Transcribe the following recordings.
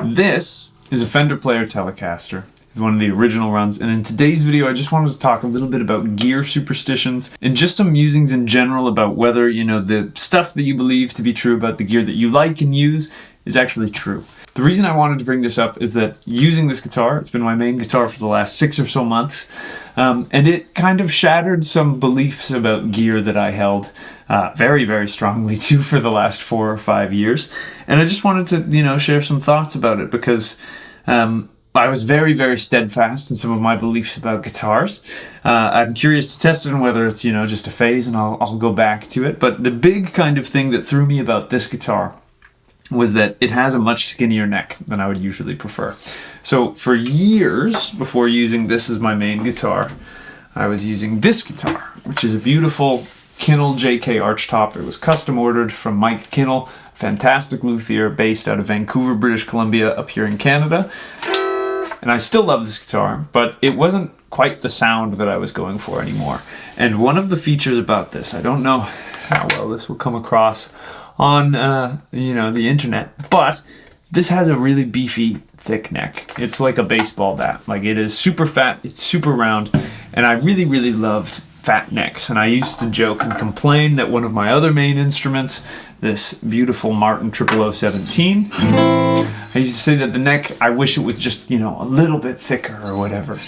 This is a Fender Player Telecaster, one of the original runs, and in today's video I just wanted to talk a little bit about gear superstitions and just some musings in general about whether, the stuff that you believe to be true about the gear that you like and use is actually true. The reason I wanted to bring this up is that using this guitar, it's been my main guitar for the last 6 or so months, and it kind of shattered some beliefs about gear that I held very, very strongly too for the last 4 or 5 years. And I just wanted to, share some thoughts about it because I was very, very steadfast in some of my beliefs about guitars. I'm curious to test it on whether it's, just a phase, and I'll go back to it. But the big kind of thing that threw me about this guitar was that it has a much skinnier neck than I would usually prefer. So for years before using this as my main guitar, I was using this guitar, which is a beautiful Kinnell JK archtop. It was custom ordered from Mike Kinnell, a fantastic luthier based out of Vancouver, British Columbia, up here in Canada. And I still love this guitar, but it wasn't quite the sound that I was going for anymore. And one of the features about this, I don't know how well this will come across on the internet, but this has a really beefy, thick neck. It's like a baseball bat. Like, it is super fat, it's super round, and I really, really loved fat necks. And I used to joke and complain that one of my other main instruments, this beautiful Martin 00017, I used to say that the neck, I wish it was just, a little bit thicker or whatever.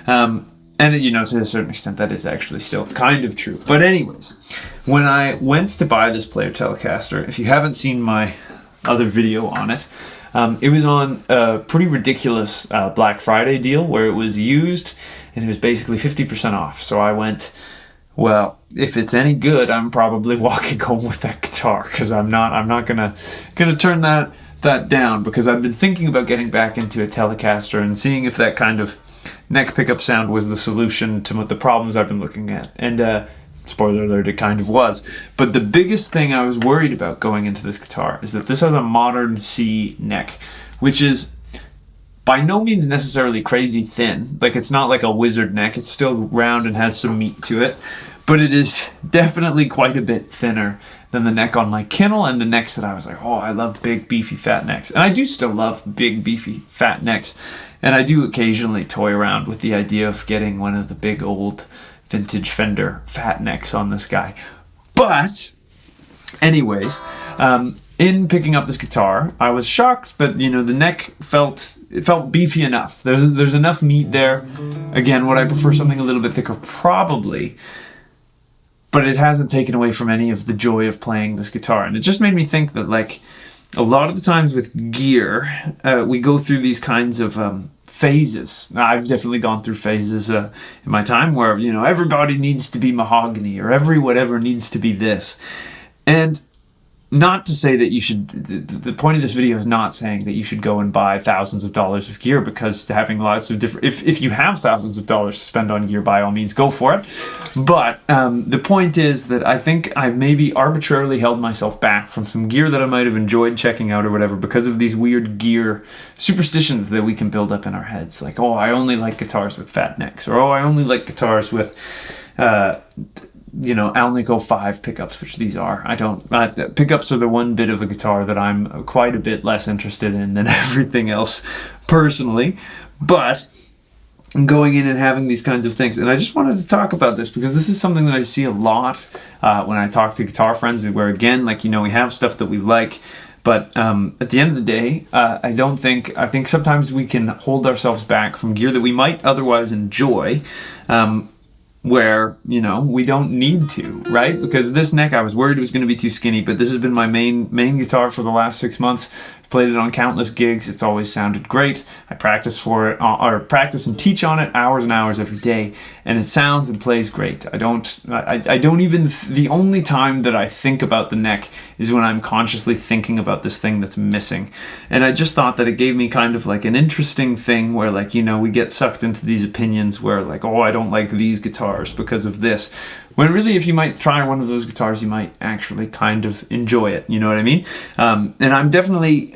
And, to a certain extent, that is actually still kind of true. But anyways, when I went to buy this Player Telecaster, if you haven't seen my other video on it, it was on a pretty ridiculous Black Friday deal where it was used and it was basically 50% off. So I went, well, if it's any good, I'm probably walking home with that guitar, because I'm not gonna turn that down, because I've been thinking about getting back into a Telecaster and seeing if that kind of neck pickup sound was the solution to the problems I've been looking at. And spoiler alert, it kind of was. But the biggest thing I was worried about going into this guitar is that this has a modern C neck, which is by no means necessarily crazy thin. Like, it's not like a wizard neck. It's still round and has some meat to it. But it is definitely quite a bit thinner than the neck on my Kinnell and the necks that I was like, oh, I love big, beefy, fat necks. And I do still love big, beefy, fat necks. And I do occasionally toy around with the idea of getting one of the big old vintage Fender fat necks on this guy. But anyways, in picking up this guitar, I was shocked that, the neck felt beefy enough. There's enough meat there. Again, would I prefer something a little bit thicker? Probably. But it hasn't taken away from any of the joy of playing this guitar. And it just made me think that, like, a lot of the times with gear, we go through these kinds of phases. I've definitely gone through phases in my time where, everybody needs to be mahogany, or every whatever needs to be this. And not to say that you should, the point of this video is not saying that you should go and buy thousands of dollars of gear, because having lots of different, if you have thousands of dollars to spend on gear, by all means go for it. But the point is that I think I've maybe arbitrarily held myself back from some gear that I might have enjoyed checking out or whatever, because of these weird gear superstitions that we can build up in our heads. Like, oh, I only like guitars with fat necks, or oh, I only like guitars with Alnico 5 pickups, which these are. Pickups are the one bit of a guitar that I'm quite a bit less interested in than everything else, personally. But going in and having these kinds of things, and I just wanted to talk about this because this is something that I see a lot when I talk to guitar friends, where, again, we have stuff that we like, but at the end of the day, I think sometimes we can hold ourselves back from gear that we might otherwise enjoy, where, we don't need to, right? Because this neck, I was worried it was going to be too skinny, but this has been my main guitar for the last 6 months. I've played it on countless gigs. It's always sounded great. I practice for it, or practice and teach on it hours and hours every day, and it sounds and plays great. I don't even, the only time that I think about the neck is when I'm consciously thinking about this thing that's missing. And I just thought that it gave me kind of like an interesting thing where, we get sucked into these opinions where, oh, I don't like these guitars because of this. When really, if you might try one of those guitars, you might actually kind of enjoy it. You know what I mean? And I'm definitely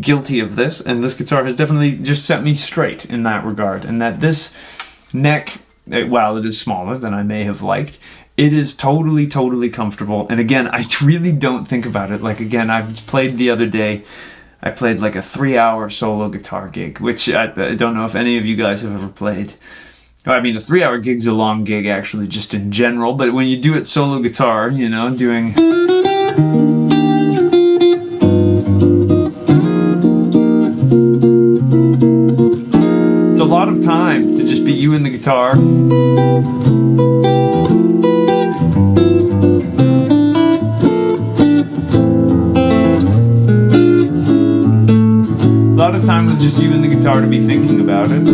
guilty of this, and this guitar has definitely just set me straight in that regard. And that this neck, while it is smaller than I may have liked, it is totally, totally comfortable. And again, I really don't think about it. Like, again, I played the other day I played like a 3-hour solo guitar gig, which I don't know if any of you guys have ever played. I mean, a 3-hour gig's a long gig actually, just in general, but when you do it solo guitar, you know, doing... It's a lot of time to just be you and the guitar. A lot of time with just you and the guitar to be thinking about it.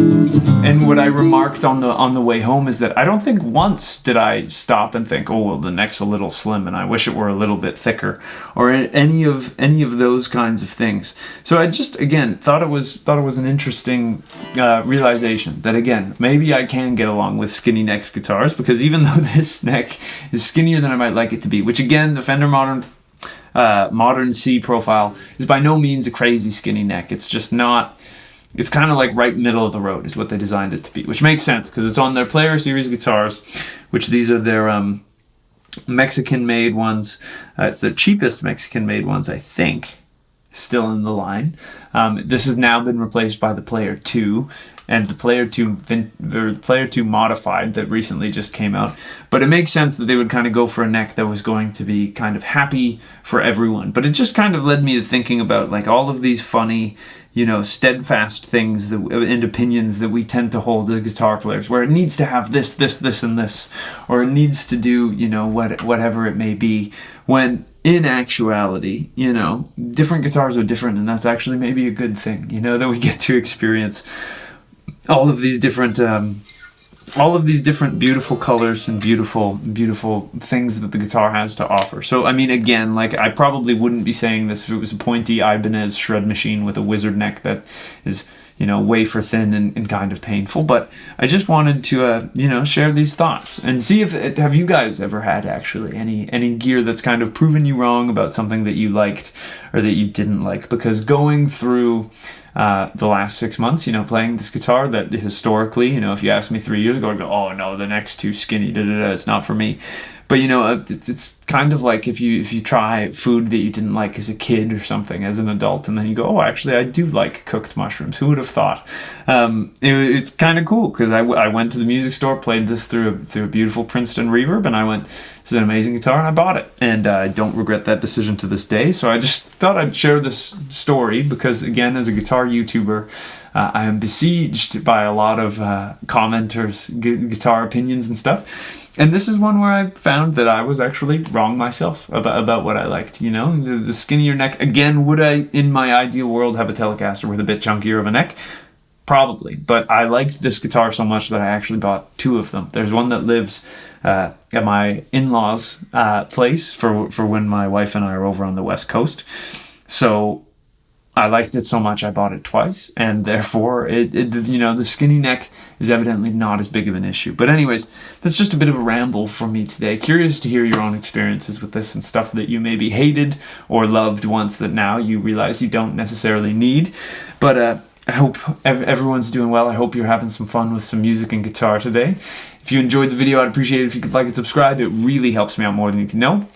And what I remarked on the way home is that I don't think once did I stop and think, oh well, the neck's a little slim and I wish it were a little bit thicker, or any of those kinds of things. So I just again thought it was an interesting realization that again maybe I can get along with skinny necked guitars, because even though this neck is skinnier than I might like it to be, which again the Fender Modern C profile is by no means a crazy skinny neck. It's just not, it's kind of like right middle of the road is what they designed it to be, which makes sense because it's on their Player Series guitars, which these are their Mexican made ones. It's the cheapest Mexican made ones, I think, still in the line. This has now been replaced by the Player 2 and the Player 2 Modified that recently just came out. But it makes sense that they would kind of go for a neck that was going to be kind of happy for everyone. But it just kind of led me to thinking about like all of these funny, you know, steadfast things and opinions that we tend to hold as guitar players, where it needs to have this, and this, or it needs to do, you know, whatever it may be, when in actuality, you know, different guitars are different, and that's actually maybe a good thing, you know, that we get to experience all of these different beautiful colors and beautiful things that the guitar has to offer. So, I mean, again, like I probably wouldn't be saying this if it was a pointy Ibanez shred machine with a wizard neck that is, you know, wafer thin and kind of painful. But I just wanted to, you know, share these thoughts and see have you guys ever had actually any gear that's kind of proven you wrong about something that you liked or that you didn't like? Because going through the last 6 months, you know, playing this guitar that historically, you know, if you asked me 3 years ago, I'd go, oh no, the neck's too skinny, it's not for me. But you know, it's kind of like if you try food that you didn't like as a kid or something as an adult, and then you go, oh, actually I do like cooked mushrooms. Who would have thought? It's kind of cool because I went to the music store, played this through a beautiful Princeton reverb, and I went, this is an amazing guitar, and I bought it. And I don't regret that decision to this day. So I just thought I'd share this story because, again, as a guitar YouTuber, I am besieged by a lot of commenters, guitar opinions and stuff. And this is one where I found that I was actually wrong myself about what I liked. You know, the skinnier neck. Again, would I, in my ideal world, have a Telecaster with a bit chunkier of a neck? Probably. But I liked this guitar so much that I actually bought 2 of them. There's one that lives at my in-laws' place for when my wife and I are over on the West Coast. So I liked it so much I bought it twice, and therefore you know, the skinny neck is evidently not as big of an issue. But anyways, that's just a bit of a ramble from me today. Curious to hear your own experiences with this and stuff that you maybe hated or loved once that now you realize you don't necessarily need. But I hope everyone's doing well. I hope you're having some fun with some music and guitar today. If you enjoyed the video, I'd appreciate it if you could like and subscribe. It really helps me out more than you can know.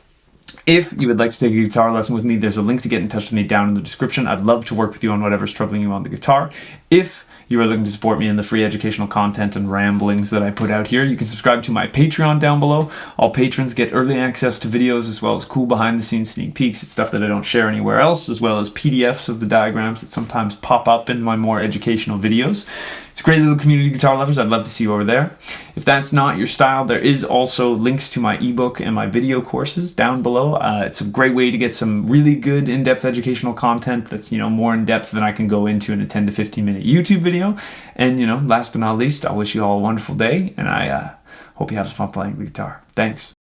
If you would like to take a guitar lesson with me, there's a link to get in touch with me down in the description. I'd love to work with you on whatever's troubling you on the guitar. If you are looking to support me in the free educational content and ramblings that I put out here, you can subscribe to my Patreon down below. All patrons get early access to videos as well as cool behind-the-scenes sneak peeks. It's stuff that I don't share anywhere else, as well as PDFs of the diagrams that sometimes pop up in my more educational videos. It's a great little community, guitar lovers. I'd love to see you over there. If that's not your style, there is also links to my ebook and my video courses down below. It's a great way to get some really good in-depth educational content that's, you know, more in-depth than I can go into in a 10 to 15 minute YouTube video. And, you know, last but not least, I'll wish you all a wonderful day, and I hope you have some fun playing the guitar. Thanks.